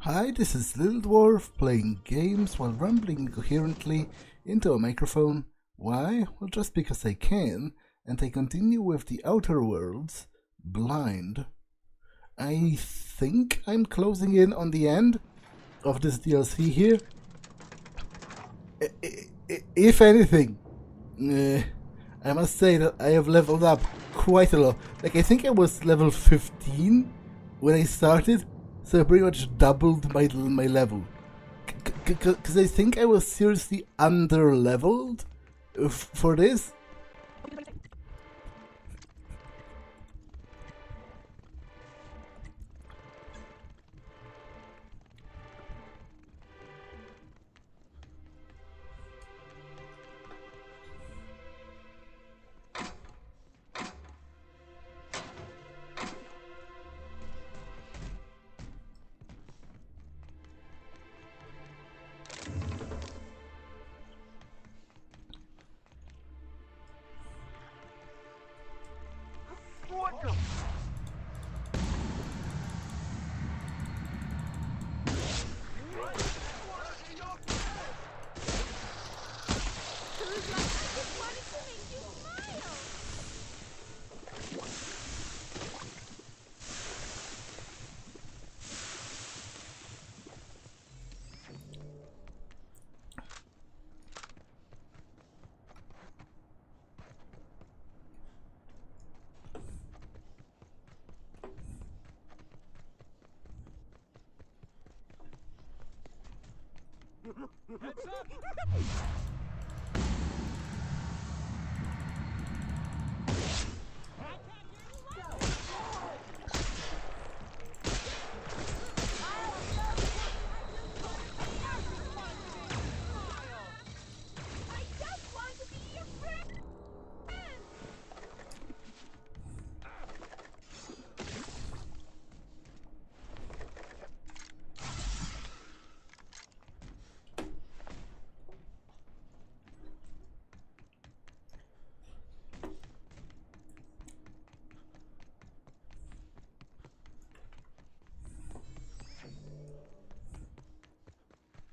Hi, this is Little Dwarf playing games while rambling incoherently into a microphone. Why? Well, just because I can, and I continue with the Outer Worlds, Blind. I think I'm closing in on the end of this DLC here. If anything, I must say that I have leveled up quite a lot. Like, I think I was level 15 when I started, so I pretty much doubled my level. Because I think I was seriously under-leveled for this. Heads up!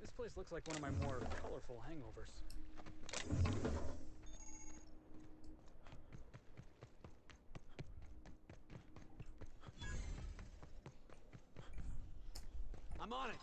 This place looks like one of my more colorful hangovers. I'm on it!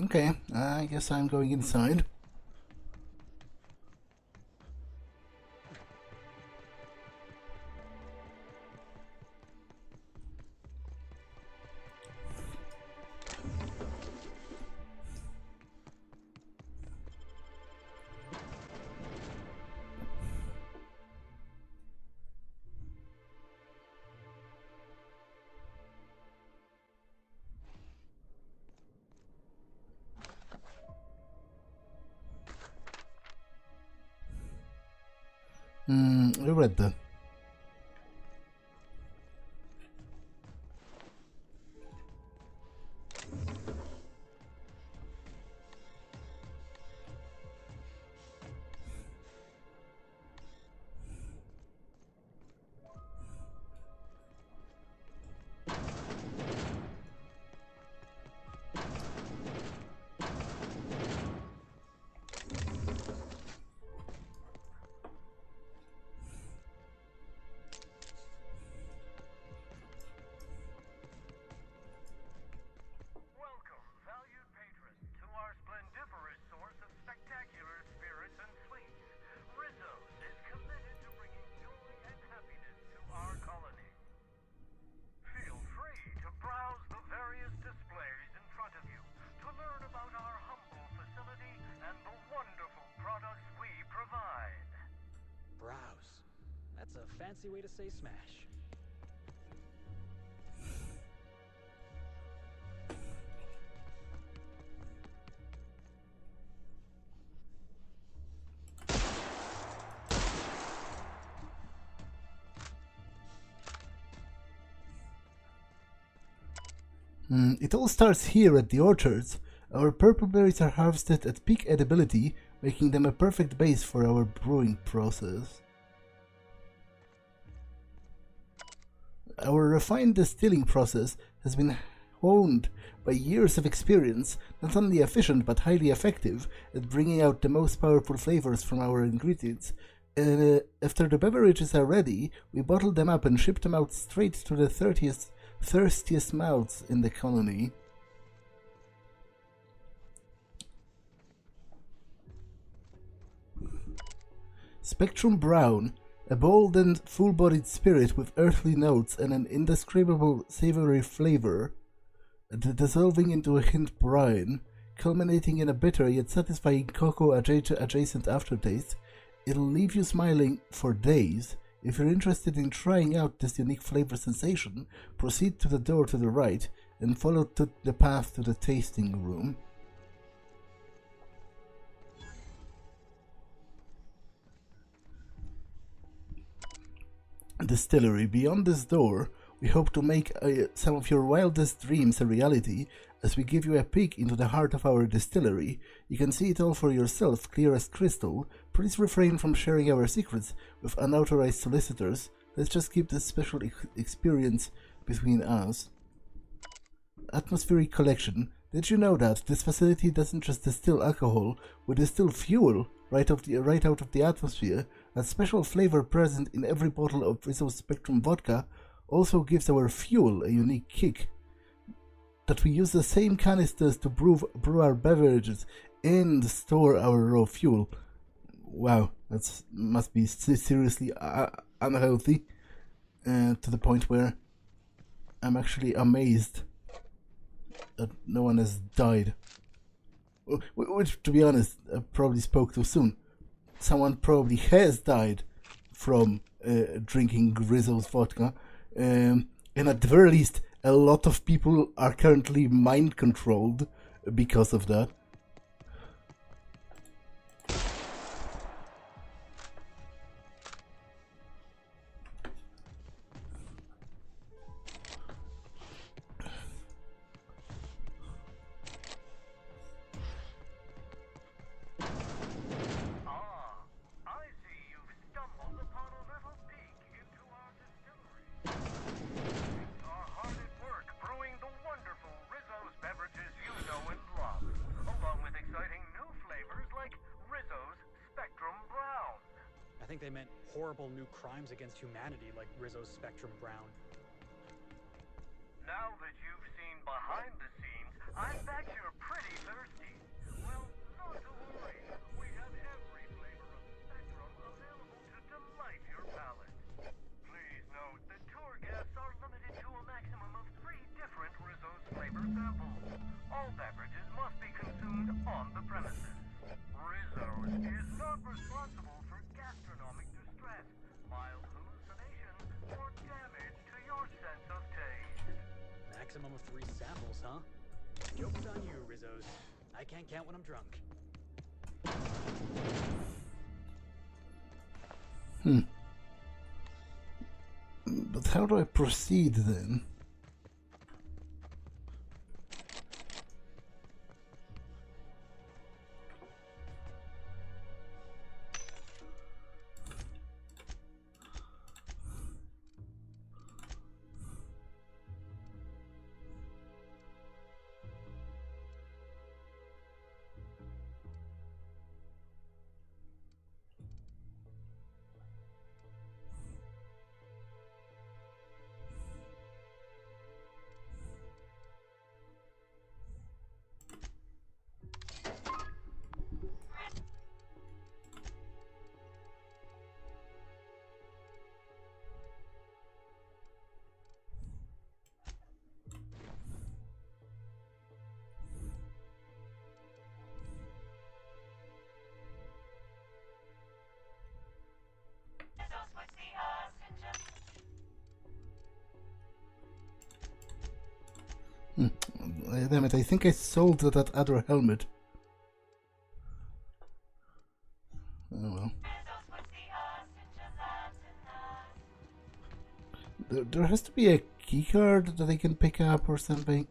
Okay, I guess I'm going inside. I read that. fancy way to say smash. It all starts here at the orchards. Our purple berries are harvested at peak edibility, making them a perfect base for our brewing process. Our refined distilling process has been honed by years of experience, not only efficient but highly effective at bringing out the most powerful flavors from our ingredients. After the beverages are ready, we bottle them up and ship them out straight to the thirstiest mouths in the colony. Spectrum Brown, a bold and full-bodied spirit with earthly notes and an indescribable savory flavor, dissolving into a hint brine, culminating in a bitter yet satisfying cocoa adjacent aftertaste. It'll leave you smiling for days. If you're interested in trying out this unique flavor sensation, proceed to the door to the right and follow the path to the tasting room. Distillery. Beyond this door, we hope to make some of your wildest dreams a reality as we give you a peek into the heart of our distillery. You can see it all for yourself, clear as crystal. Please refrain from sharing our secrets with unauthorized solicitors. Let's just keep this special experience between us. Atmospheric collection. Did you know that this facility doesn't just distill alcohol, we distill fuel right out of the atmosphere? That special flavor present in every bottle of Rizzo's Spectrum vodka also gives our fuel a unique kick. That we use the same canisters to brew our beverages and store our raw fuel. Wow, that must be seriously unhealthy, to the point where I'm actually amazed that no one has died. Which, to be honest, I probably spoke too soon. Someone probably has died from drinking Rizzo's vodka, and at the very least, a lot of people are currently mind controlled because of that. I think they meant horrible new crimes against humanity like Rizzo's Spectrum Brown. Now that you've seen behind the scenes, I bet you're pretty thirsty. Well, not to worry. We have every flavor of Spectrum available to delight your palate. Please note that tour guests are limited to a maximum of 3 different Rizzo's flavor samples. All beverages must be consumed on the premises. Rizzo's is not responsible for gastronomic distress, mild hallucinations, or damage to your sense of taste. Maximum of 3 samples, huh? Joke's on you, Rizzo's. I can't count when I'm drunk. But how do I proceed then? Damn it, I think I sold that other helmet. Oh well. There has to be a keycard that I can pick up or something.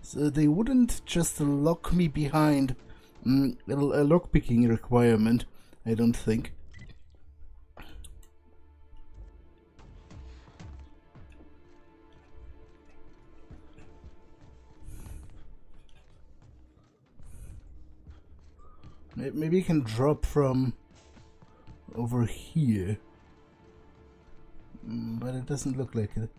So they wouldn't just lock me behind a lockpicking requirement, I don't think. Maybe you can drop from over here, but it doesn't look like it.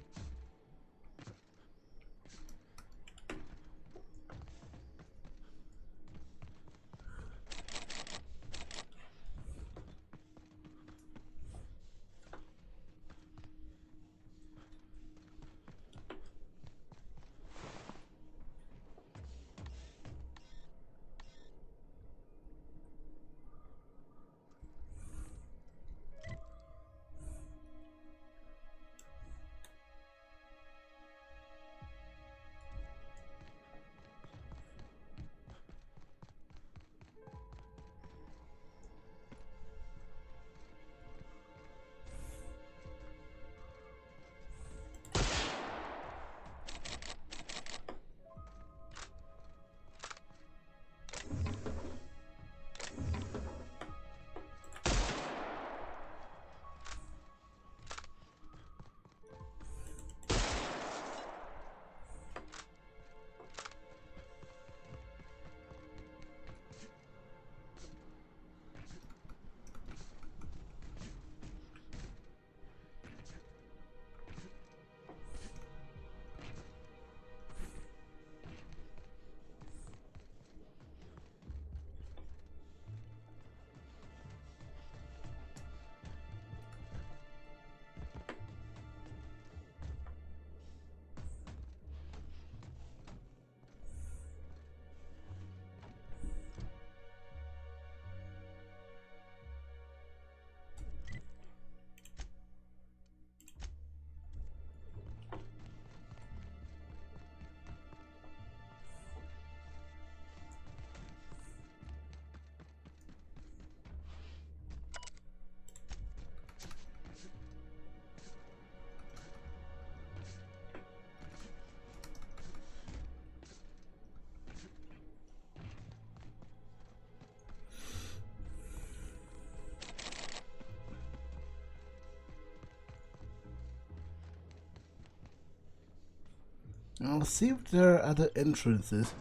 I'll see if there are other entrances.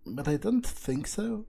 But I don't think so.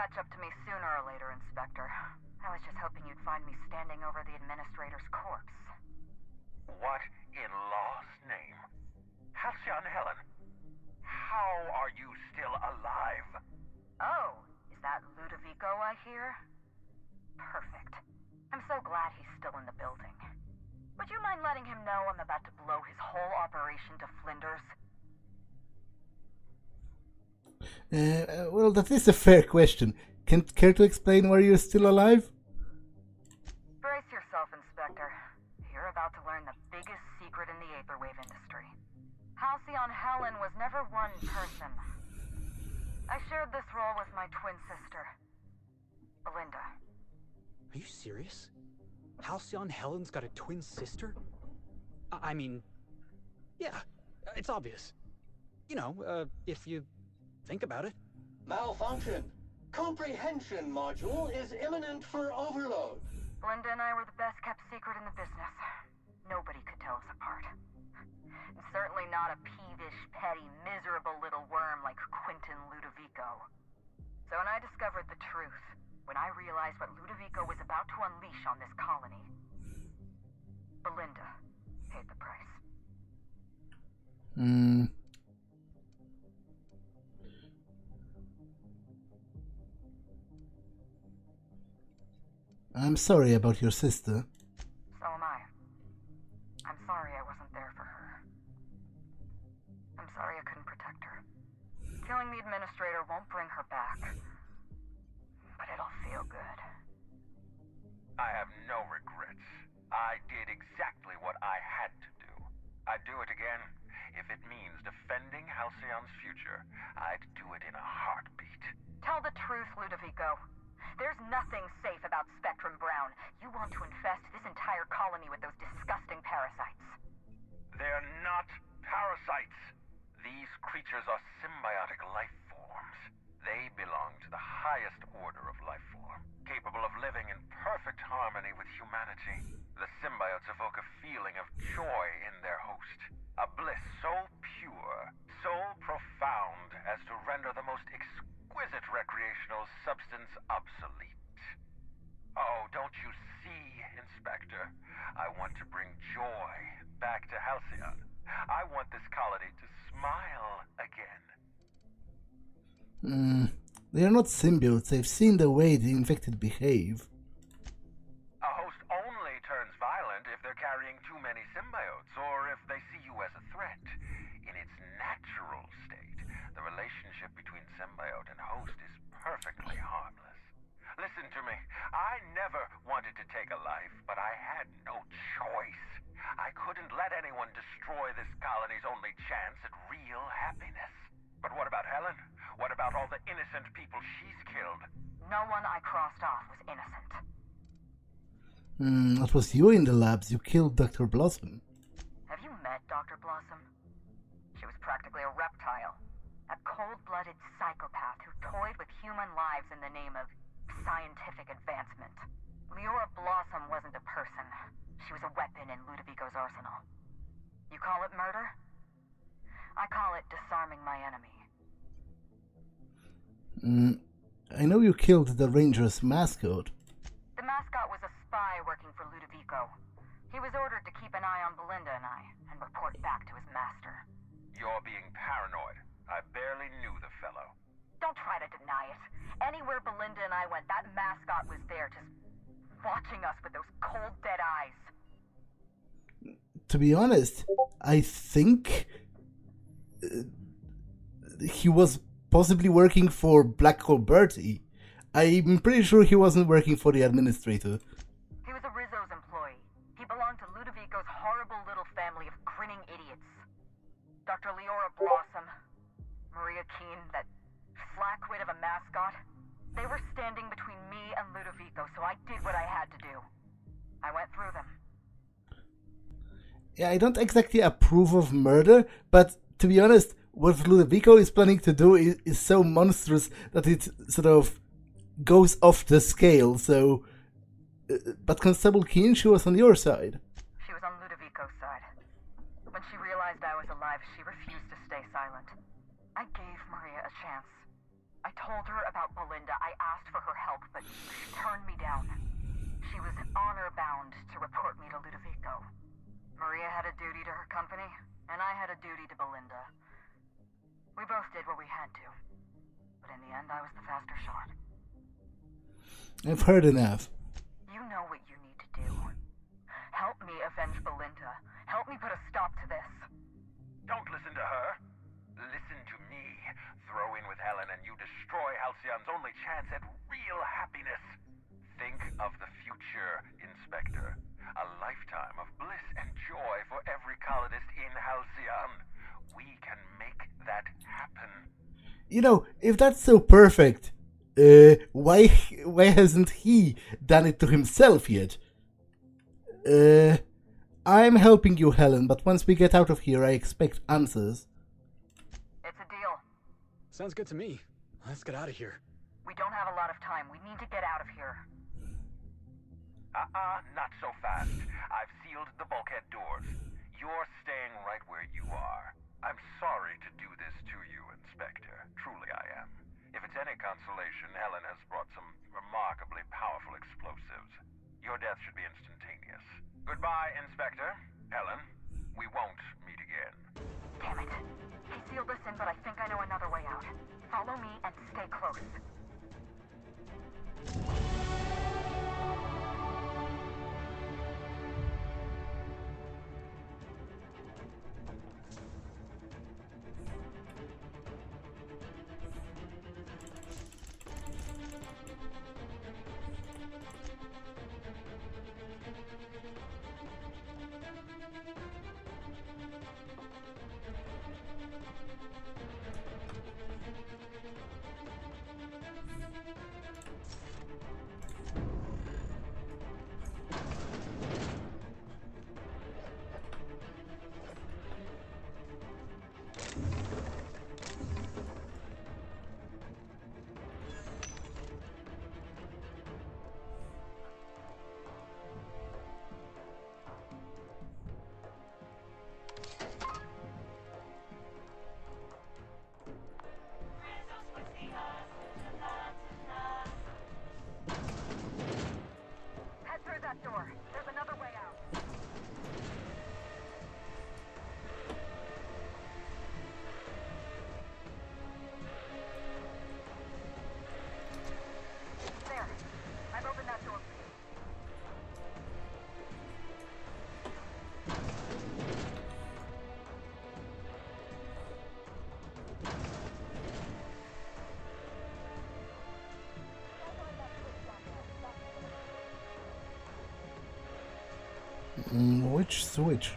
catch up to me sooner or later, Inspector. I was just hoping you'd find me standing over the administrator's corpse. What in law's name? Halcyon Helen, how are you still alive? Oh, is that Ludovico I hear? Perfect. I'm so glad he's still in the building. Would you mind letting him know I'm about to blow his whole operation to flinders? Well, that is a fair question. Care to explain why you're still alive? Brace yourself, Inspector. You're about to learn the biggest secret in the Vaporwave industry. Halcyon Helen was never one person. I shared this role with my twin sister, Belinda. Are you serious? Halcyon Helen's got a twin sister? I mean, yeah, it's obvious. You know, if you think about it. Malfunction. Comprehension module is imminent for overload. Belinda and I were the best kept secret in the business. Nobody could tell us apart. And certainly not a peevish, petty, miserable little worm like Quentin Ludovico. So when I discovered the truth, when I realized what Ludovico was about to unleash on this colony, Belinda paid the price. I'm sorry about your sister. So am I. I'm sorry I wasn't there for her. I'm sorry I couldn't protect her. Killing the administrator won't bring her back. But it'll feel good. I have no regrets. I did exactly what I had to do. I'd do it again. If it means defending Halcyon's future, I'd do it in a heartbeat. Tell the truth, Ludovico. There's nothing safe about Spectrum Brown. You want to infest this entire colony with those disgusting parasites. They're not parasites. These creatures are symbiotic life forms. They belong to the highest order of life form, capable of living in perfect harmony with humanity. The symbiotes evoke a feeling of joy in their host, a bliss so pure, so profound as to render the most exquisite recreational substance obsolete. Oh, don't you see, Inspector? I want to bring joy back to Halcyon. I want this colony to smile again. They are not symbiotes. I've seen the way the infected behave. A host only turns violent if they're carrying too many symbiotes, or if they see you as a threat. In its natural state, the relationship between symbiote and host is perfectly harmless. Listen to me. I never wanted to take a life, but I had no choice. I couldn't let anyone destroy this colony's only chance at real happiness. But what about Helen? What about all the innocent people she's killed? No one I crossed off was innocent. That was you in the labs. You killed Dr. Blossom. Have you met Dr. Blossom? She was practically a reptile. A cold-blooded psychopath who toyed with human lives in the name of scientific advancement. Leora Blossom wasn't a person. She was a weapon in Ludovico's arsenal. You call it murder? I call it disarming my enemy. I know you killed the Ranger's mascot. The mascot was a spy working for Ludovico. He was ordered to keep an eye on Belinda and I, and report back to his master. You're being paranoid. I barely knew the fellow. Don't try to deny it. Anywhere Belinda and I went, that mascot was there, just watching us with those cold, dead eyes. To be honest, I think he was possibly working for Black Hole Bertie. I'm pretty sure he wasn't working for the administrator. He was a Rizzo's employee. He belonged to Ludovico's horrible little family of grinning idiots. Dr. Leora Blossom, Maria Keene, that flackwit of a mascot. They were standing between me and Ludovico, so I did what I had to do. I went through them. Yeah, I don't exactly approve of murder, but to be honest, what Ludovico is planning to do is so monstrous that it sort of goes off the scale, so... but Constable Keene, she was on your side. She was on Ludovico's side. When she realized I was alive, she refused to stay silent. I gave Maria a chance. I told her about Belinda. I asked for her help, but she turned me down. She was honor-bound to report me to Ludovico. Maria had a duty to her company, and I had a duty to Belinda. We both did what we had to. But in the end, I was the faster shot. I've heard enough. You know what you need to do. Help me avenge Belinda. Help me put a stop to this. Don't listen to her. Listen to me. Throw in with Helen and you destroy Halcyon's only chance at real happiness. Think of the future, Inspector. A lifetime of bliss and joy for every colonist in Halcyon. We can make that happen. You know, if that's so perfect, why hasn't he done it to himself yet? I'm helping you, Helen, but once we get out of here, I expect answers. It's a deal. Sounds good to me. Let's get out of here. We don't have a lot of time. We need to get out of here. Not so fast. I've sealed the bulkhead doors. You're staying right where you are. I'm sorry to do this to you, Inspector. Truly I am. If it's any consolation, Helen has brought some remarkably powerful explosives. Your death should be instantaneous. Goodbye, Inspector. Helen, we won't meet again. Damn it. He sealed us in, but I think I know another way out. Follow me and stay close. Head through that door. There's another way out. There. I've opened that door. Which switch?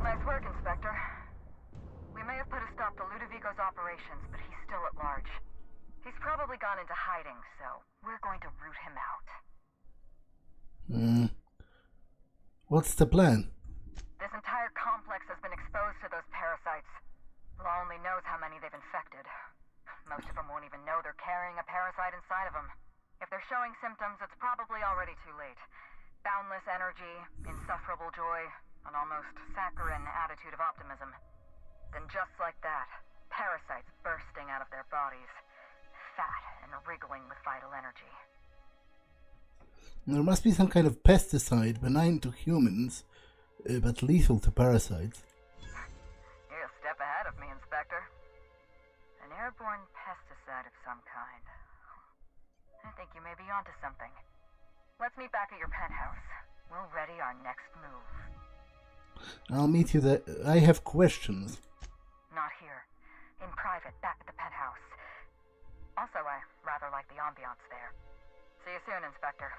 Nice work, Inspector. We may have put a stop to Ludovico's operations, but he's still at large. He's probably gone into hiding, so we're going to root him out. What's the plan? This entire complex has been exposed to those parasites. Law only knows how many they've infected. Most of them won't even know they're carrying a parasite inside of them. If they're showing symptoms, it's probably already too late. Boundless energy, insufferable joy, an almost saccharine attitude of optimism. Then just like that, parasites bursting out of their bodies, fat and wriggling with vital energy. There must be some kind of pesticide benign to humans, but lethal to parasites. You're a step ahead of me, Inspector. An airborne pesticide of some kind. I think you may be onto something. Let's meet back at your penthouse. We'll ready our next move. I'll meet you there. I have questions. Not here. In private, back at the penthouse. Also, I rather like the ambiance there. See you soon, Inspector.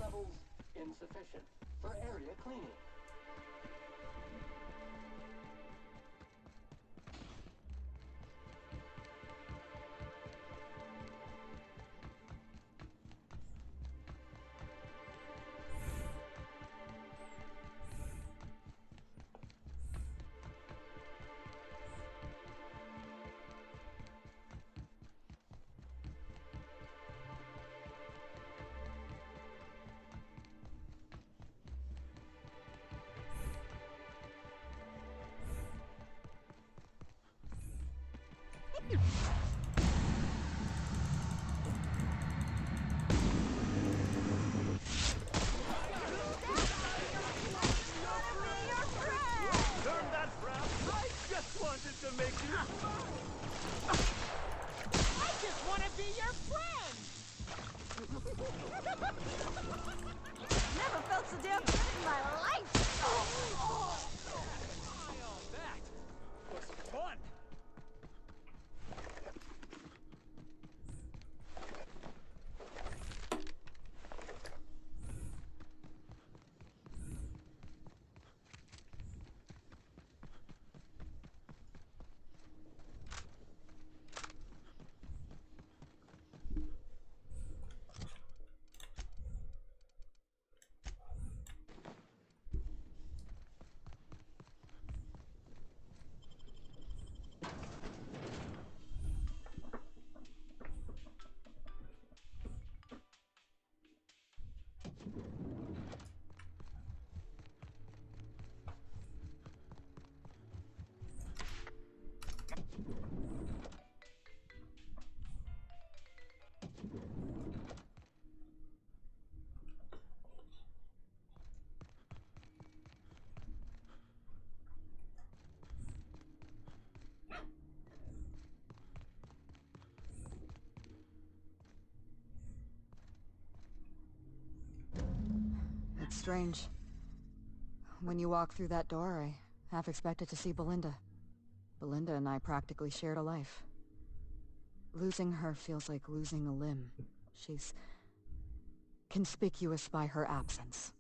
levels insufficient for area cleaning. Never felt so damn good in my life! That was fun! It's strange. When you walk through that door, I half expected to see Belinda. Belinda and I practically shared a life. Losing her feels like losing a limb. She's conspicuous by her absence.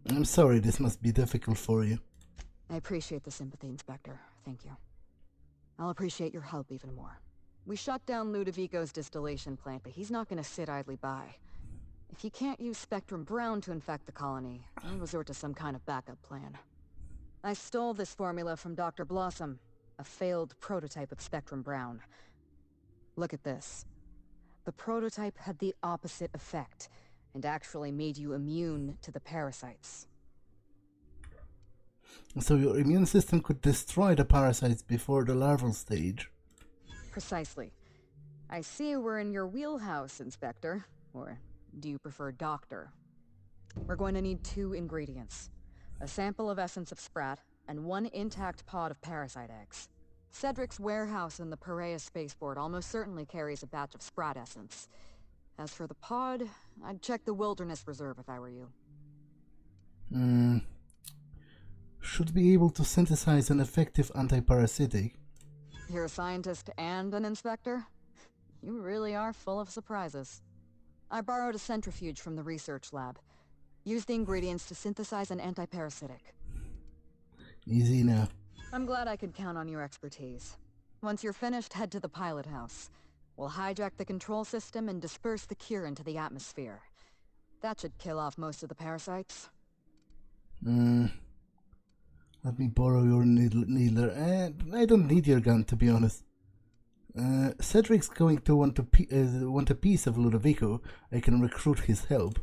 I'm sorry, this must be difficult for you. I appreciate the sympathy, Inspector. Thank you. I'll appreciate your help even more. We shut down Ludovico's distillation plant, but he's not going to sit idly by. If he can't use Spectrum Brown to infect the colony, I'll resort to some kind of backup plan. I stole this formula from Dr. Blossom, a failed prototype of Spectrum Brown. Look at this. The prototype had the opposite effect, and actually made you immune to the parasites. So your immune system could destroy the parasites before the larval stage. Precisely. I see we're in your wheelhouse, Inspector. Or do you prefer Doctor? We're going to need 2 ingredients. A sample of essence of sprat, and 1 intact pod of parasite eggs. Cedric's warehouse in the Perea spaceport almost certainly carries a batch of sprat essence. As for the pod, I'd check the Wilderness Reserve if I were you. Should be able to synthesize an effective anti-parasitic. You're a scientist and an inspector? You really are full of surprises. I borrowed a centrifuge from the research lab. Use the ingredients to synthesize an anti-parasitic. Easy now. I'm glad I could count on your expertise. Once you're finished, head to the pilot house. We'll hijack the control system and disperse the cure into the atmosphere. That should kill off most of the parasites. Let me borrow your needler. I don't need your gun, to be honest. Cedric's going to want a piece of Ludovico. I can recruit his help.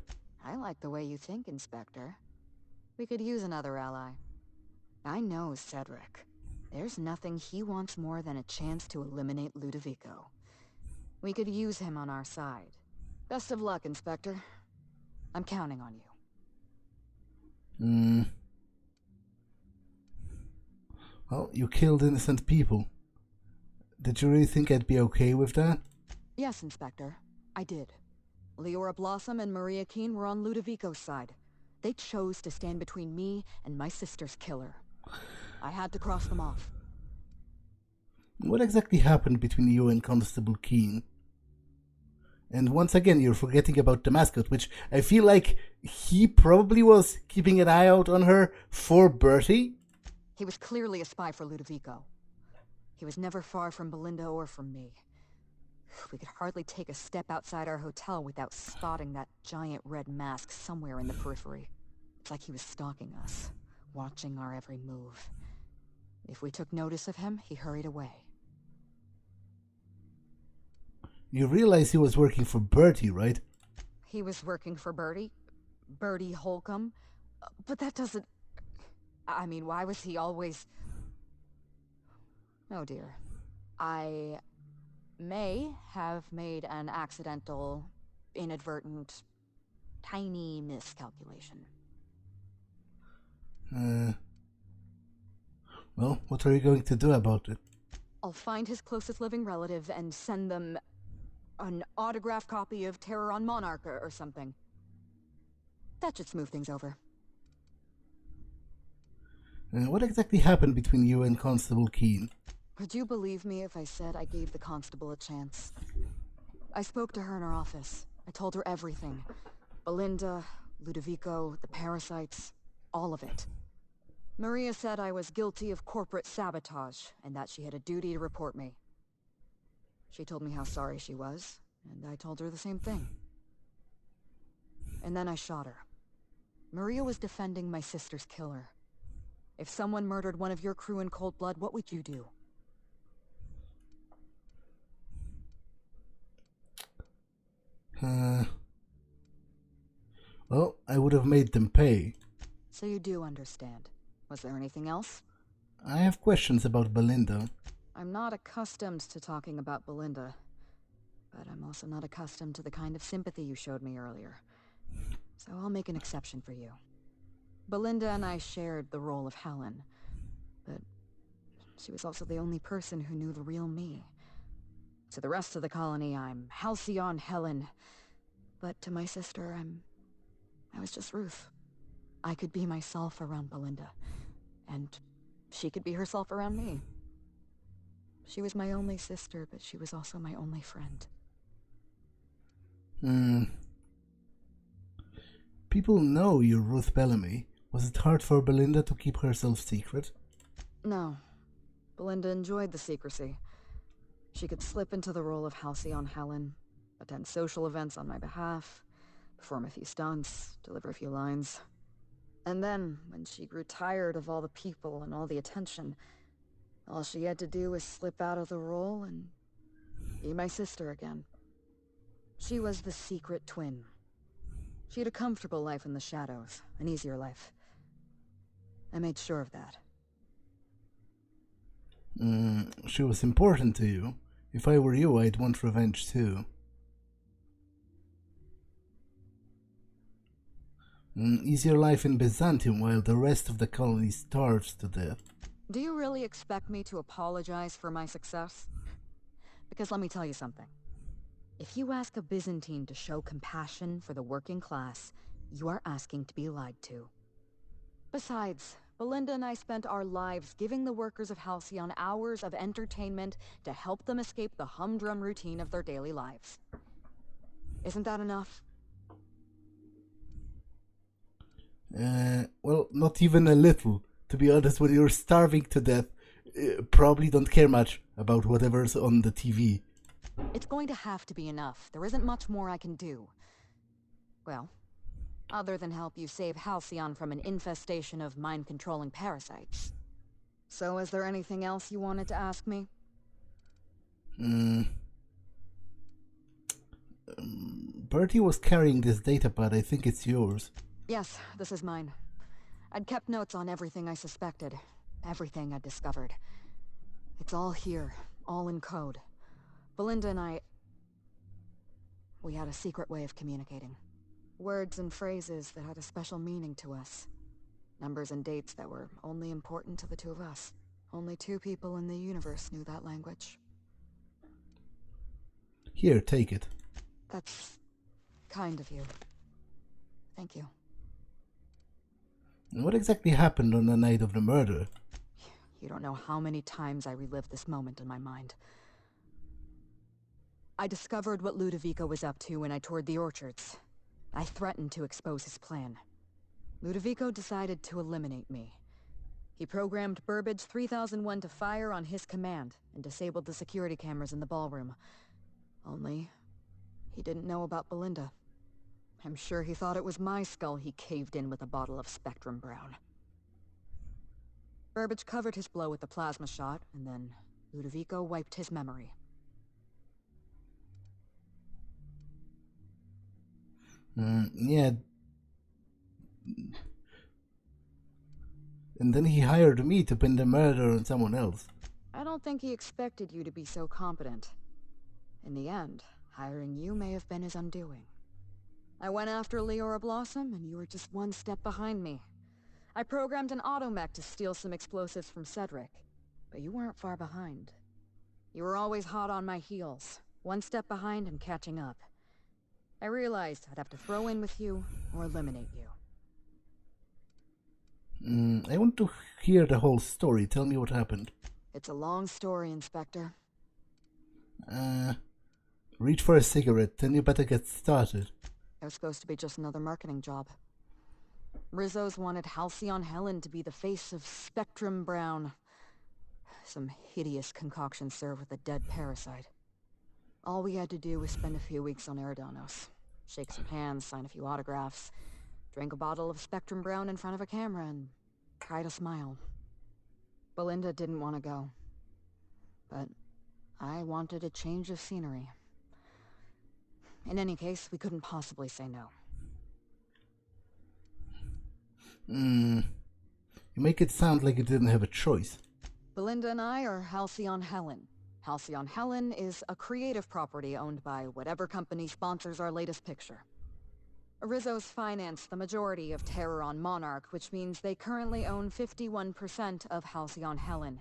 I like the way you think, Inspector. We could use another ally. I know Cedric. There's nothing he wants more than a chance to eliminate Ludovico. We could use him on our side. Best of luck, Inspector. I'm counting on you. Well, you killed innocent people. Did you really think I'd be okay with that? Yes, Inspector. I did. Leora Blossom and Maria Keene were on Ludovico's side. They chose to stand between me and my sister's killer. I had to cross them off. What exactly happened between you and Constable Keene? And once again, you're forgetting about the mascot, which I feel like he probably was keeping an eye out on her for Bertie. He was clearly a spy for Ludovico. He was never far from Belinda or from me. We could hardly take a step outside our hotel without spotting that giant red mask somewhere in the periphery. It's like he was stalking us, watching our every move. If we took notice of him, he hurried away. You realize he was working for Bertie, right? He was working for Bertie? Bertie Holcomb? But that doesn't... I mean, why was he always... Oh dear. I may have made an accidental, inadvertent, tiny miscalculation. Well, what are you going to do about it? I'll find his closest living relative and send them an autographed copy of Terror on Monarch or something. That should smooth things over. What exactly happened between you and Constable Keene? Would you believe me if I said I gave the constable a chance? I spoke to her in her office. I told her everything. Belinda, Ludovico, the parasites, all of it. Maria said I was guilty of corporate sabotage, and that she had a duty to report me. She told me how sorry she was, and I told her the same thing. And then I shot her. Maria was defending my sister's killer. If someone murdered one of your crew in cold blood, what would you do? Well, I would have made them pay. So you do understand. Was there anything else? I have questions about Belinda. I'm not accustomed to talking about Belinda, but I'm also not accustomed to the kind of sympathy you showed me earlier. So I'll make an exception for you. Belinda and I shared the role of Helen, but she was also the only person who knew the real me. To the rest of the colony, I'm Halcyon Helen, but to my sister, I was just Ruth. I could be myself around Belinda, and she could be herself around me. She was my only sister, but she was also my only friend. People know you're Ruth Bellamy. Was it hard for Belinda to keep herself secret? No. Belinda enjoyed the secrecy. She could slip into the role of Halcyon Helen, attend social events on my behalf, perform a few stunts, deliver a few lines. And then, when she grew tired of all the people and all the attention, all she had to do was slip out of the role and be my sister again. She was the secret twin. She had a comfortable life in the shadows, an easier life. I made sure of that. She was important to you. If I were you, I'd want revenge too. Easier life in Byzantium while the rest of the colony starves to death. Do you really expect me to apologize for my success? Because let me tell you something. If you ask a Byzantine to show compassion for the working class, you are asking to be lied to. Besides, Belinda and I spent our lives giving the workers of Halcyon hours of entertainment to help them escape the humdrum routine of their daily lives. Isn't that enough? Well, not even a little. To be honest, when you're starving to death, probably don't care much about whatever's on the TV. It's going to have to be enough. There isn't much more I can do. Well, other than help you save Halcyon from an infestation of mind-controlling parasites. So is there anything else you wanted to ask me? Bertie was carrying this datapad. I think it's yours. Yes, this is mine. I'd kept notes on everything I suspected, everything I'd discovered. It's all here, all in code. Belinda and we had a secret way of communicating. Words and phrases that had a special meaning to us. Numbers and dates that were only important to the two of us. Only 2 people in the universe knew that language. Here, take it. That's kind of you. Thank you. What exactly happened on the night of the murder? You don't know how many times I relived this moment in my mind. I discovered what Ludovico was up to when I toured the orchards. I threatened to expose his plan. Ludovico decided to eliminate me. He programmed Burbage 3001 to fire on his command and disabled the security cameras in the ballroom. Only, he didn't know about Belinda. I'm sure he thought it was my skull he caved in with a bottle of Spectrum Brown. Burbage covered his blow with the plasma shot, and then Ludovico wiped his memory. Yeah. And then he hired me to pin the murder on someone else. I don't think he expected you to be so competent. In the end, hiring you may have been his undoing. I went after Leora Blossom, and you were just one step behind me. I programmed an automech to steal some explosives from Cedric, but you weren't far behind. You were always hot on my heels, one step behind and catching up. I realized I'd have to throw in with you or eliminate you. I want to hear the whole story. Tell me what happened. It's a long story, Inspector. Reach for a cigarette, then you better get started. It was supposed to be just another marketing job. Rizzo's wanted Halcyon Helen to be the face of Spectrum Brown. Some hideous concoction served with a dead parasite. All we had to do was spend a few weeks on Eridanos. Shake some hands, sign a few autographs, drink a bottle of Spectrum Brown in front of a camera, and try to smile. Belinda didn't want to go. But I wanted a change of scenery. In any case, we couldn't possibly say no. You make it sound like you didn't have a choice. Belinda and I are Halcyon Helen. Halcyon Helen is a creative property owned by whatever company sponsors our latest picture. Rizzo's financed the majority of Terror on Monarch, which means they currently own 51% of Halcyon Helen.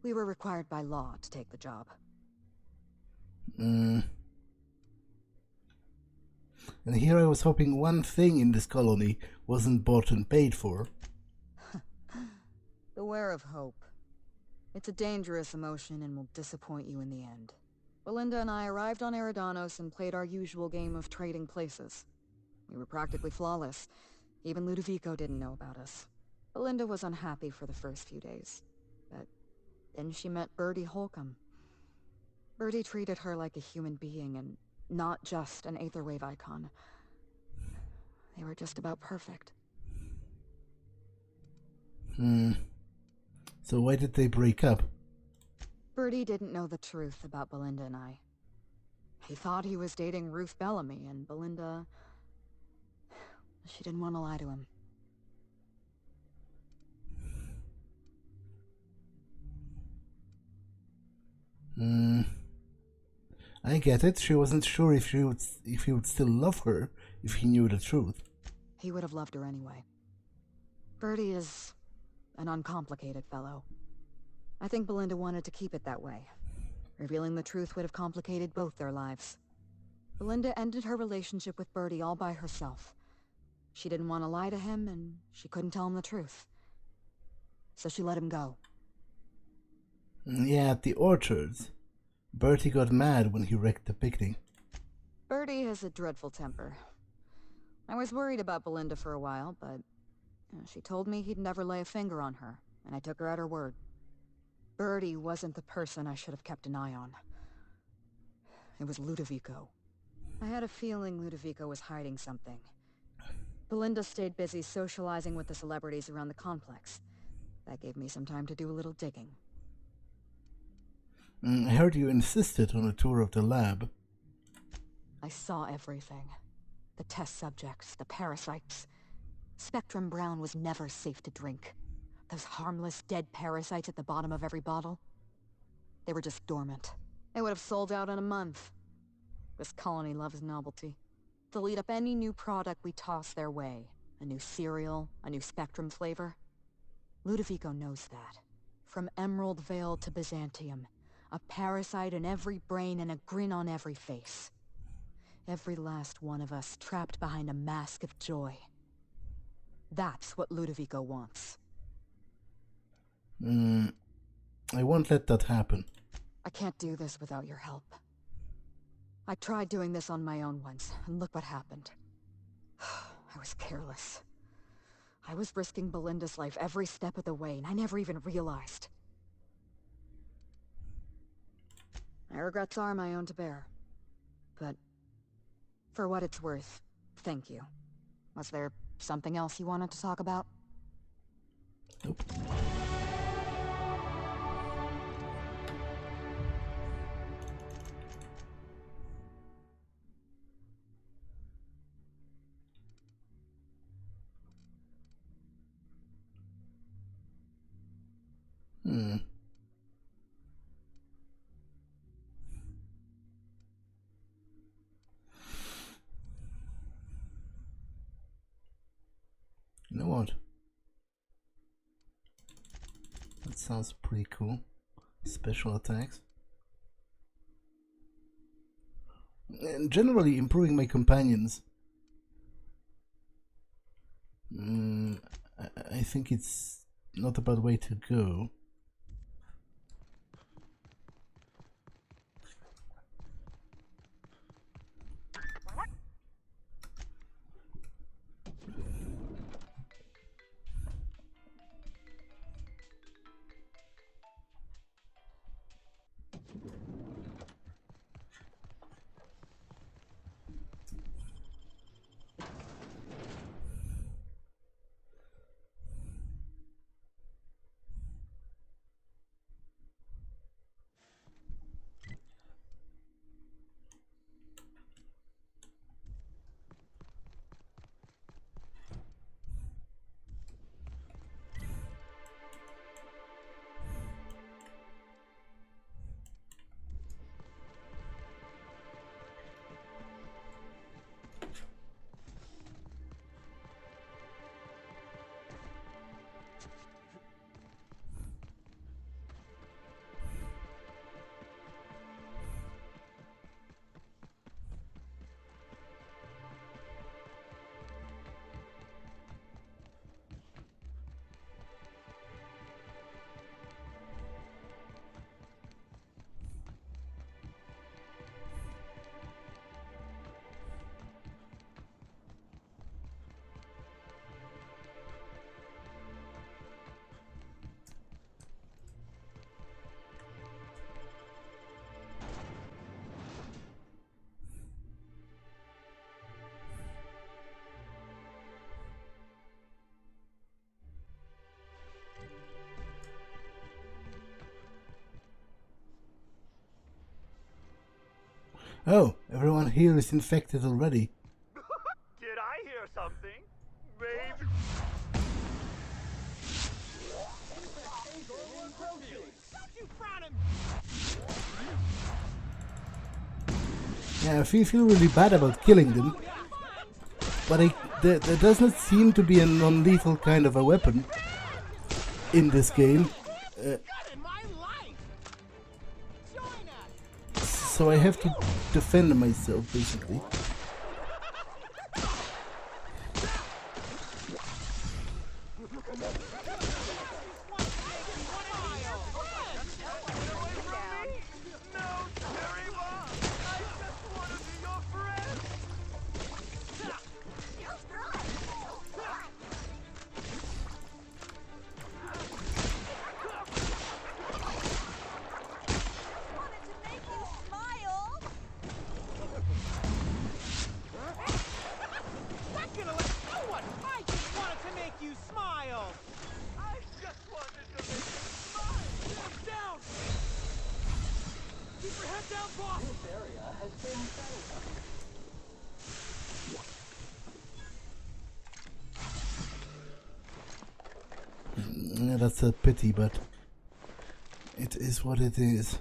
We were required by law to take the job. And here I was hoping one thing in this colony wasn't bought and paid for. Beware of hope. It's a dangerous emotion and will disappoint you in the end. Belinda and I arrived on Eridanos and played our usual game of trading places. We were practically flawless. Even Ludovico didn't know about us. Belinda was unhappy for the first few days. But then she met Bertie Holcomb. Bertie treated her like a human being and not just an Aetherwave icon. They were just about perfect. So why did they break up? Bertie didn't know the truth about Belinda and I. He thought he was dating Ruth Bellamy, and Belinda... she didn't want to lie to him. I get it. She wasn't sure if he would still love her if he knew the truth. He would have loved her anyway. Bertie is an uncomplicated fellow. I think Belinda wanted to keep it that way. Revealing the truth would have complicated both their lives. Belinda ended her relationship with Bertie all by herself. She didn't want to lie to him, and she couldn't tell him the truth. So she let him go. Yeah, at the orchards. Bertie got mad when he wrecked the picnic. Bertie has a dreadful temper. I was worried about Belinda for a while, but she told me he'd never lay a finger on her, and I took her at her word. Bertie wasn't the person I should have kept an eye on. It was Ludovico. I had a feeling Ludovico was hiding something. Belinda stayed busy socializing with the celebrities around the complex. That gave me some time to do a little digging. I heard you insisted on a tour of the lab. I saw everything. The test subjects, the parasites. Spectrum Brown was never safe to drink. Those harmless dead parasites at the bottom of every bottle. They were just dormant. They would have sold out in a month. This colony loves novelty. They'll eat up any new product we toss their way. A new cereal, a new Spectrum flavor. Ludovico knows that. From Emerald Vale to Byzantium. A parasite in every brain and a grin on every face. Every last one of us trapped behind a mask of joy. That's what Ludovico wants. I won't let that happen. I can't do this without your help. I tried doing this on my own once, and look what happened. I was careless. I was risking Belinda's life every step of the way, and I never even realized. My regrets are my own to bear. But for what it's worth, thank you. Was there something else you wanted to talk about? Nope. You know what? That sounds pretty cool. Special attacks. And generally improving my companions. I think it's not a bad way to go. Oh, everyone here is infected already. Did I hear something? Babe? Yeah, I feel really bad about killing them. But there does not seem to be a non-lethal kind of a weapon in this game. So I have to defend myself, basically. Yeah, that's a pity, but it is what it is.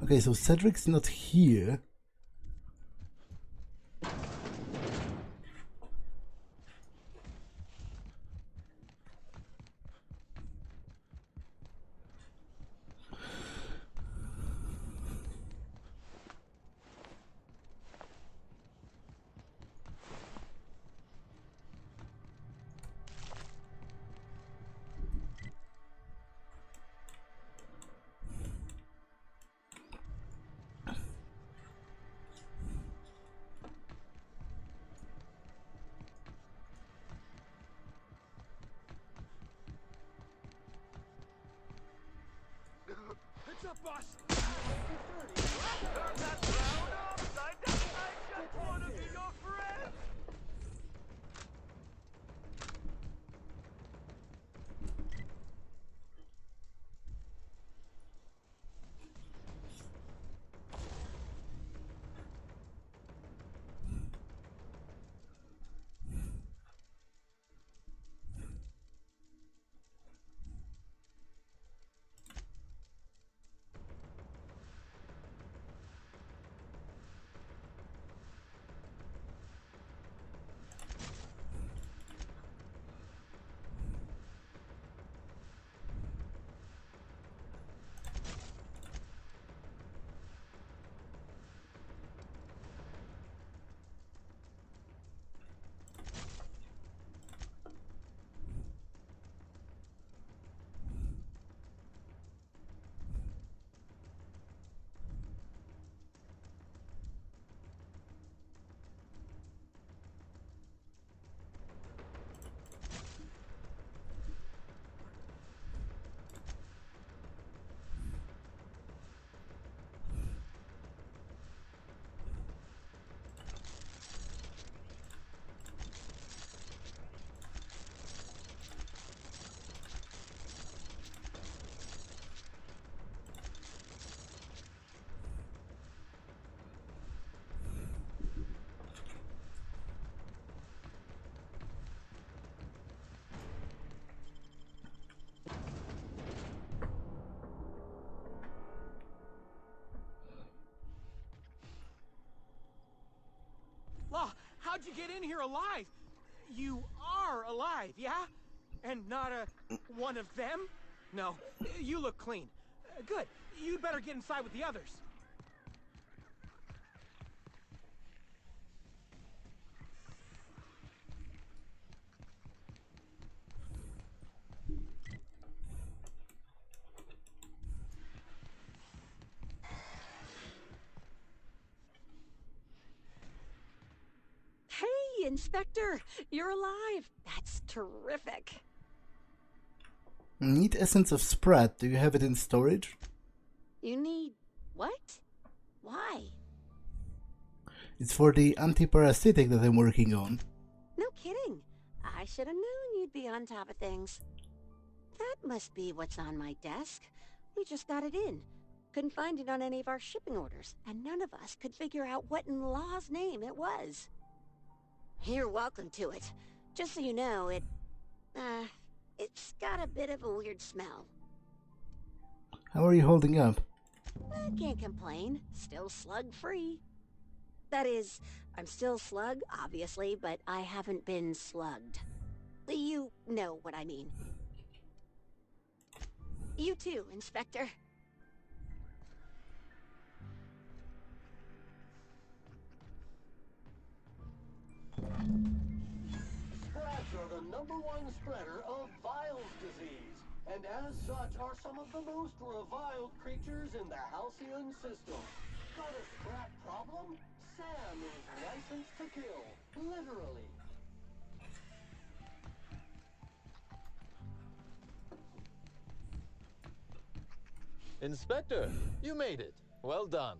Okay, so Cedric's not here. up, boss? Turn that round upside down. I just want to be your friend. Law, how'd you get in here alive? You are alive, yeah? And not one of them? No, you look clean. Good. You'd better get inside with the others. Hey, Inspector! You're alive! That's terrific! Need essence of Sprat. Do you have it in storage? You need... what? Why? It's for the anti-parasitic that I'm working on. No kidding. I should have known you'd be on top of things. That must be what's on my desk. We just got it in. Couldn't find it on any of our shipping orders, and none of us could figure out what in law's name it was. You're welcome to it. Just so you know, it's got a bit of a weird smell. How are you holding up? I can't complain. Still slug-free. That is, I'm still slug, obviously, but I haven't been slugged. You know what I mean. You too, Inspector. Sprats are the #1 spreader of Vile's disease, and as such are some of the most reviled creatures in the Halcyon system. Got a sprat problem? Sam is licensed to kill, literally. Inspector, you made it. Well done.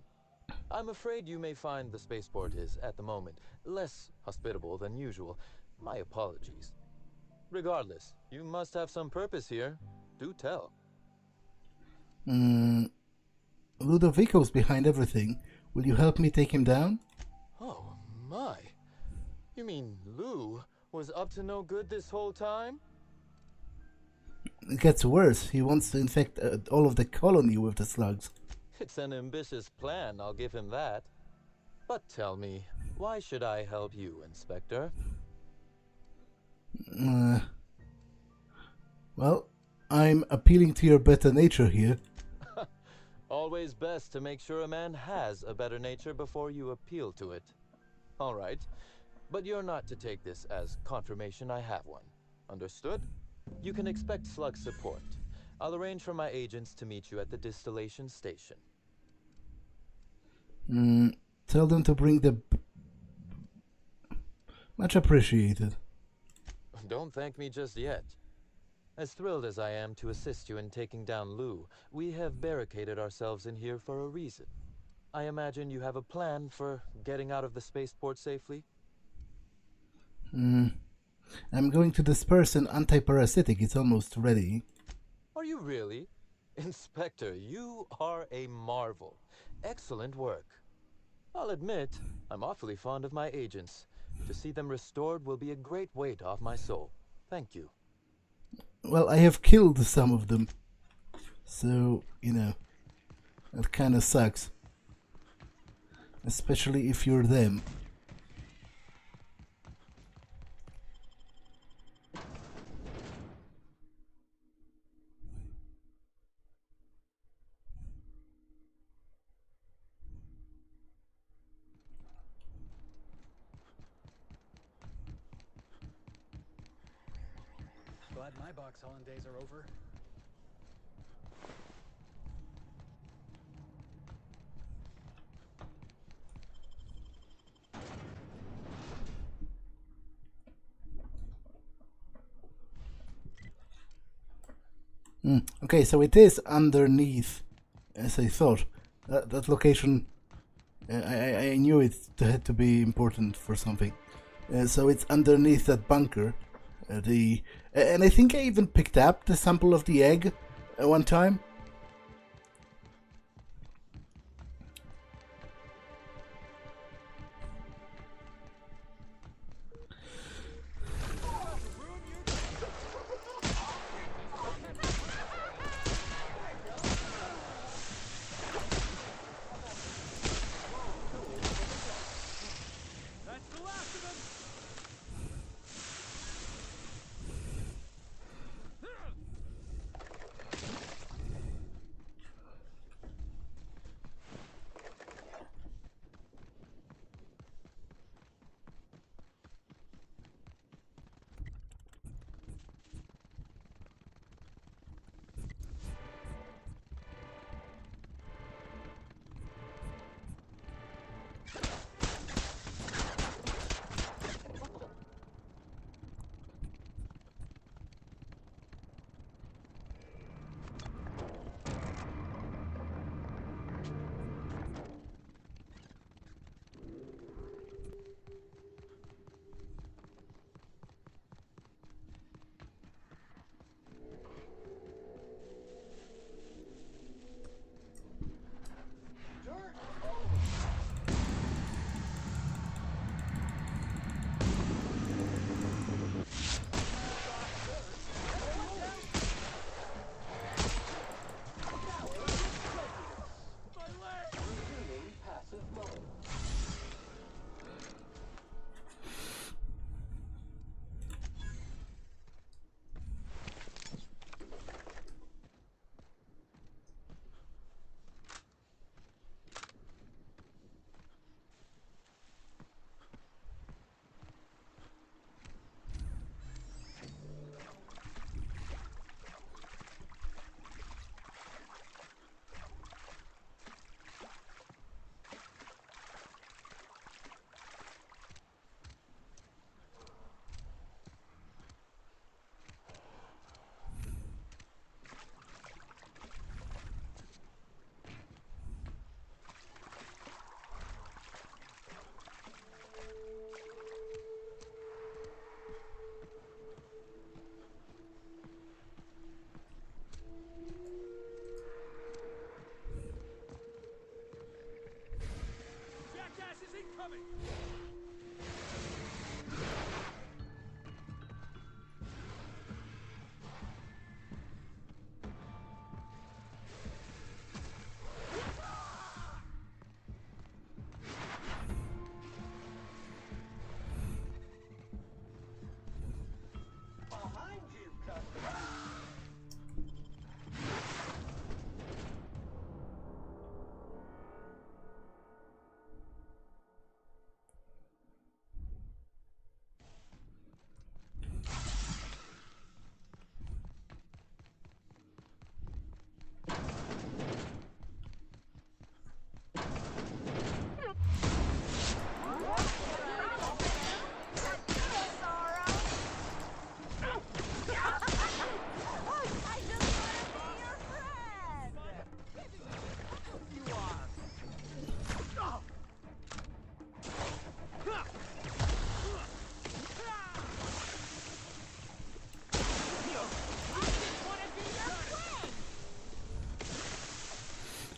I'm afraid you may find the spaceport is, at the moment, less hospitable than usual. My apologies. Regardless, you must have some purpose here. Do tell. Ludovico's behind everything. Will you help me take him down? Oh, my. You mean Lou was up to no good this whole time? It gets worse. He wants to infect all of the colony with the slugs. It's an ambitious plan, I'll give him that. But tell me, why should I help you, Inspector? Well, I'm appealing to your better nature here. Always best to make sure a man has a better nature before you appeal to it. All right, but you're not to take this as confirmation I have one. Understood? You can expect slug support. I'll arrange for my agents to meet you at the distillation station. Tell them to bring the... Much appreciated. Don't thank me just yet. As thrilled as I am to assist you in taking down Lou, we have barricaded ourselves in here for a reason. I imagine you have a plan for getting out of the spaceport safely? I'm going to disperse an anti-parasitic. It's almost ready. Are you really? Inspector, you are a marvel. Excellent work. I'll admit, I'm awfully fond of my agents. To see them restored will be a great weight off my soul. Thank you. Well, I have killed some of them. So, you know, that kind of sucks. Especially if you're them. Glad my box hauling days are over. Okay, so it is underneath, as I thought. That location, I knew it had to be important for something. So it's underneath that bunker. And I think I even picked up the sample of the egg at one time.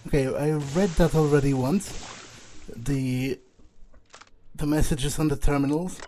Okay, I read that already once. The messages on the terminals.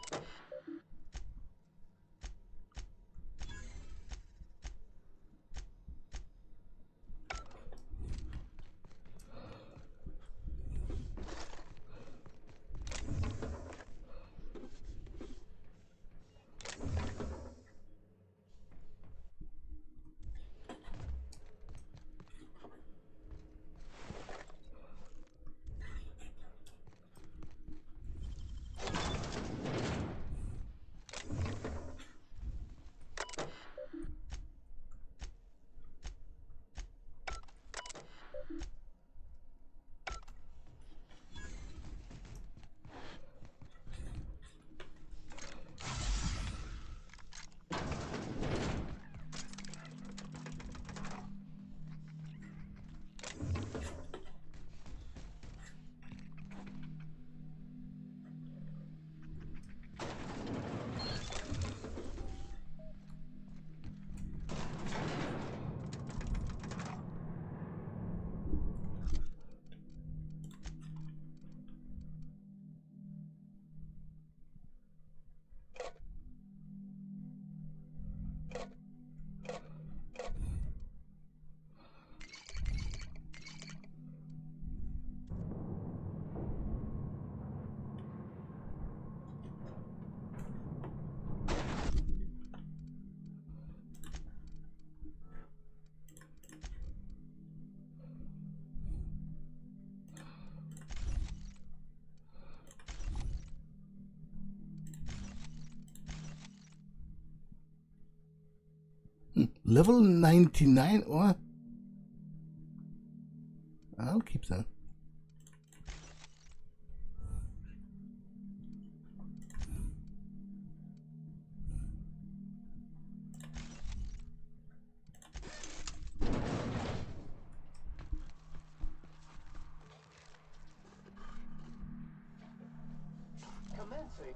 Level 99? What? I'll keep that. Commencing.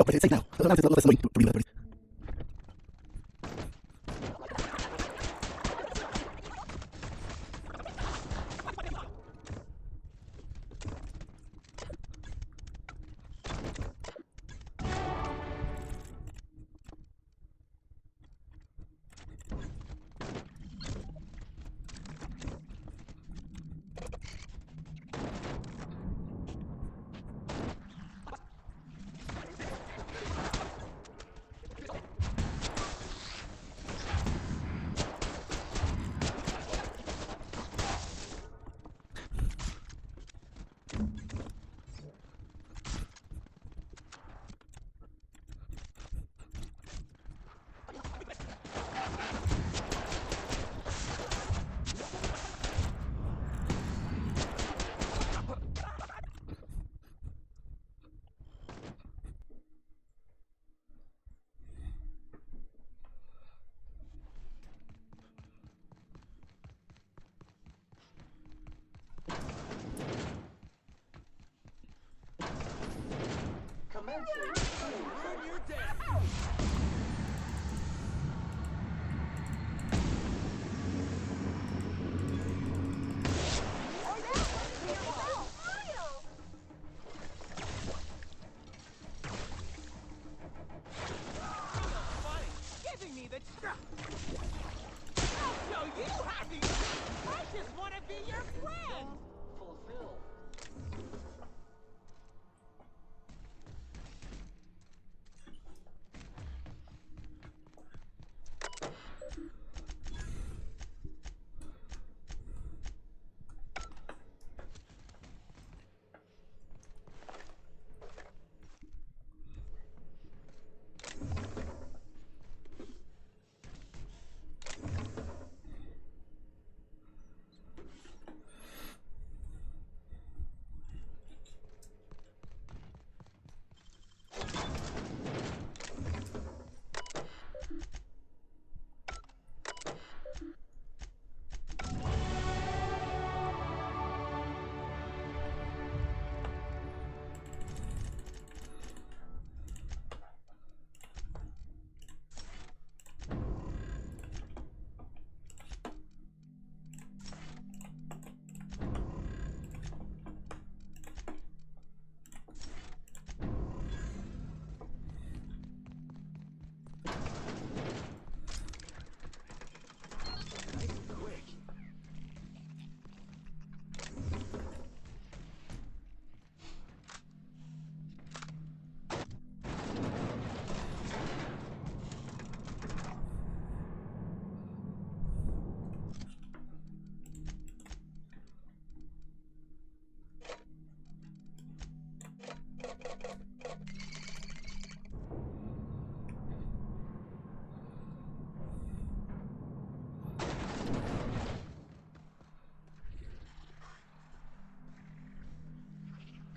Oh, but it's safe now. Now it's a lot less annoying to read that. Commencing. Ruin your day. Giving me the I'll show you how to. I just want to be your friend. Fulfill.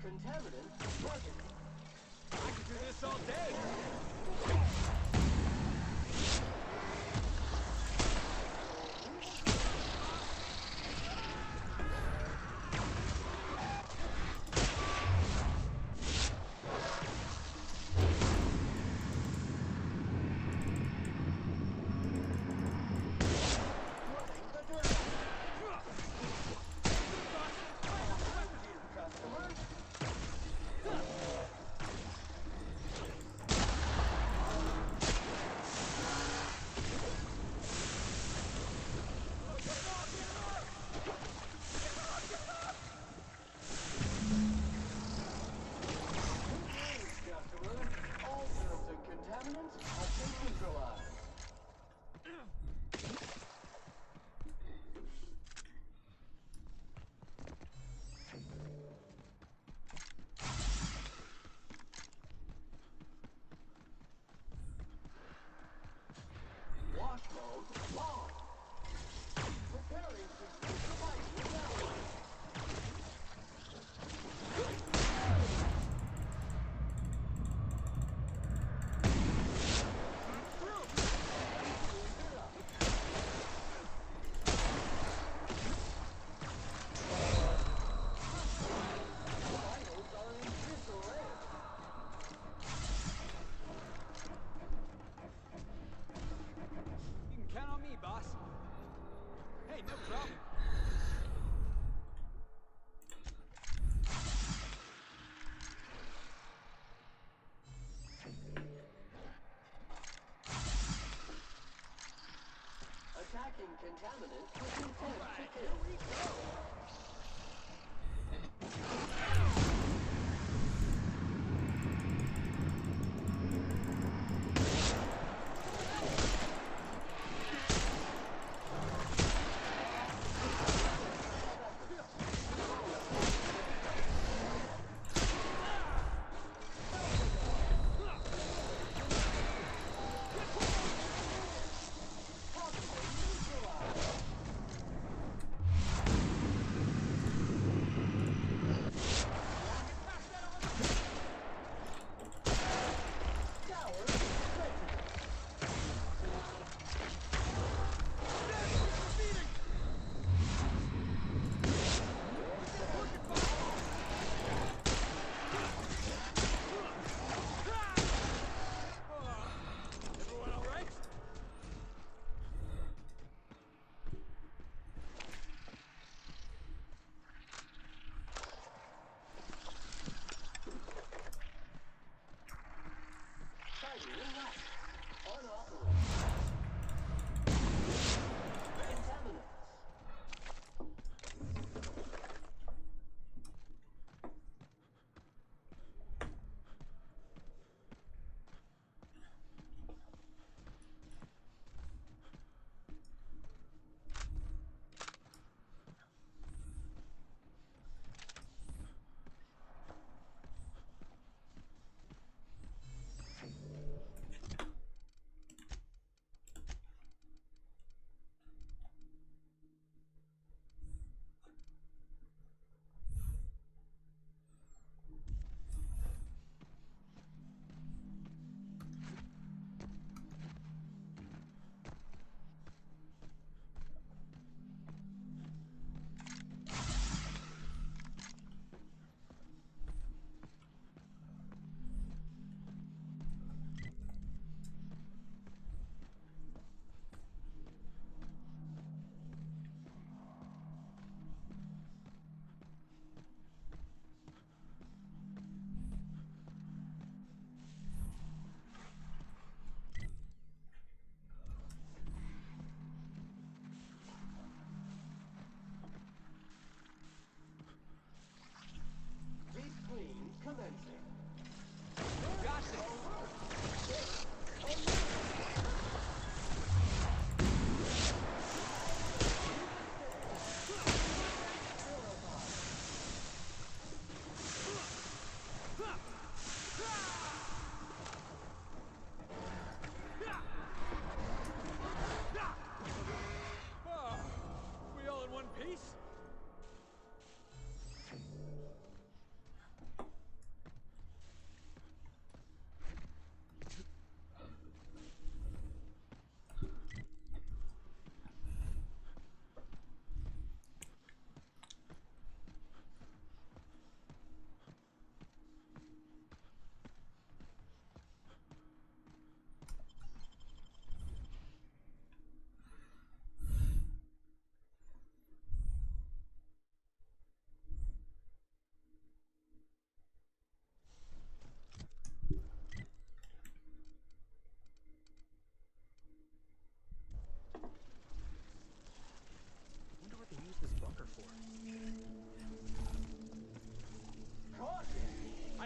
Contaminant present. I can do this all day. All germs and contaminants have been neutralized. Wash mode on. Preparing to use the vying now. You can count on me, boss. Hey, no problem. Attacking contaminant with intent to kill.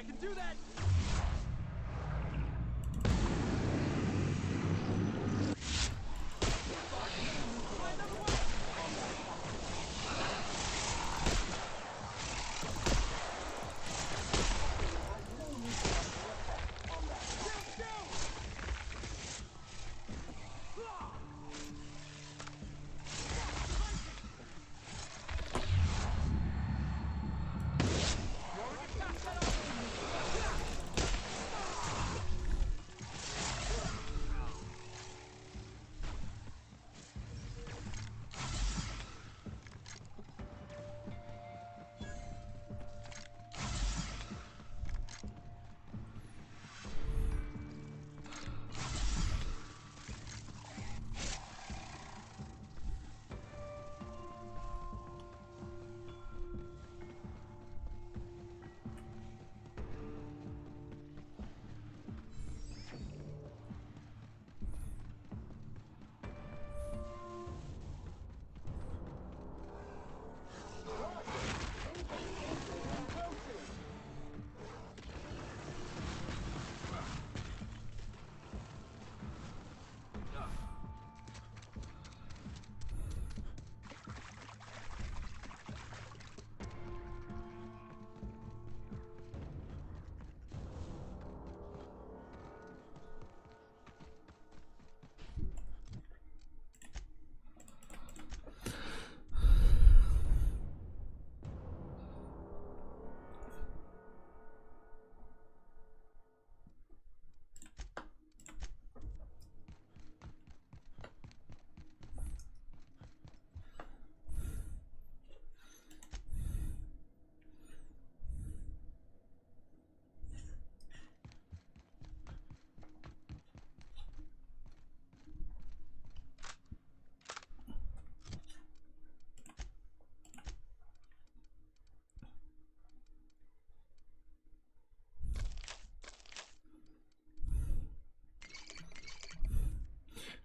can do that!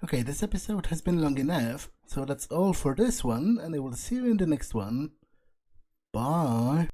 Okay, this episode has been long enough, so that's all for this one, and I will see you in the next one. Bye!